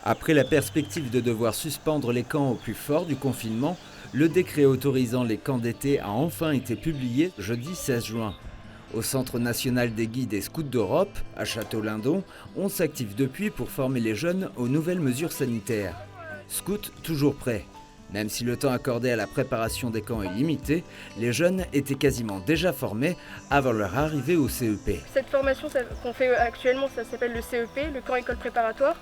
Après la perspective de devoir suspendre les camps au plus fort du confinement, le décret autorisant les camps d'été a enfin été publié jeudi 16 juin. Au Centre national des guides et scouts d'Europe, à Château-Lindon, on s'active depuis pour former les jeunes aux nouvelles mesures sanitaires. Scouts toujours prêts. Même si le temps accordé à la préparation des camps est limité, les jeunes étaient quasiment déjà formés avant leur arrivée au CEP. Cette formation qu'on fait actuellement, ça s'appelle le CEP, le camp école préparatoire.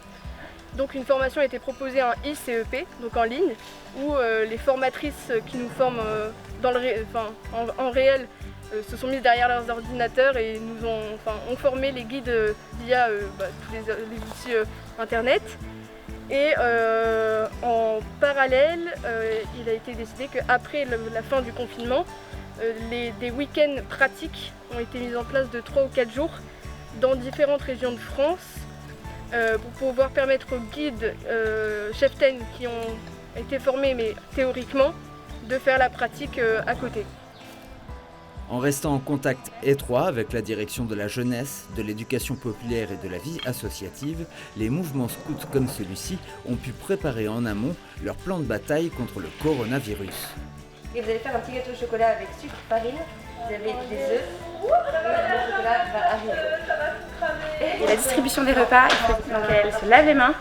Donc une formation a été proposée en ICEP, donc en ligne, où les formatrices qui nous forment en réel se sont mises derrière leurs ordinateurs et nous ont formé les guides via tous les outils internet. Et en parallèle, il a été décidé qu'après la fin du confinement, des week-ends pratiques ont été mis en place de 3 ou 4 jours dans différentes régions de France pour pouvoir permettre aux guides cheftaines qui ont été formés mais théoriquement de faire la pratique à côté. En restant en contact étroit avec la direction de la jeunesse, de l'éducation populaire et de la vie associative, les mouvements scouts comme celui-ci ont pu préparer en amont leur plan de bataille contre le coronavirus. Et vous allez faire un petit gâteau au chocolat avec sucre, farine, vous avez des œufs, le chocolat va arriver. Et la distribution des repas, donc elles se lavent les mains.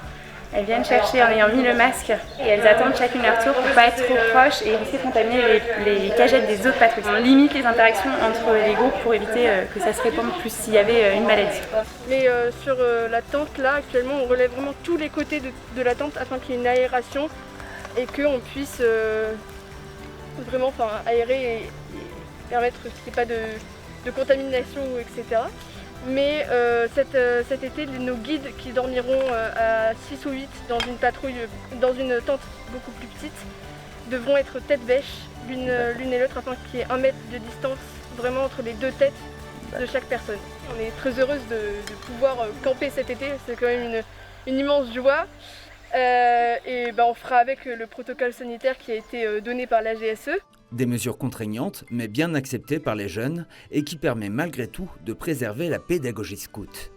Elles viennent chercher en ayant mis le masque et elles attendent chacune leur tour pour ne pas être trop proches et risquer de contaminer les cagettes des autres patrouilles. On limite les interactions entre les groupes pour éviter que ça se répande plus s'il y avait une maladie. Mais sur la tente là, actuellement, on relève vraiment tous les côtés de la tente afin qu'il y ait une aération et qu'on puisse vraiment aérer et permettre qu'il n'y ait pas de contamination, etc. Mais cet été, nos guides qui dormiront à 6 ou 8 dans une patrouille, dans une tente beaucoup plus petite, devront être tête bêche l'une et l'autre afin qu'il y ait 1 mètre de distance vraiment entre les deux têtes de chaque personne. On est très heureuse de pouvoir camper cet été, c'est quand même une immense joie. On fera avec le protocole sanitaire qui a été donné par la GSE. Des mesures contraignantes, mais bien acceptées par les jeunes et qui permet malgré tout de préserver la pédagogie scout.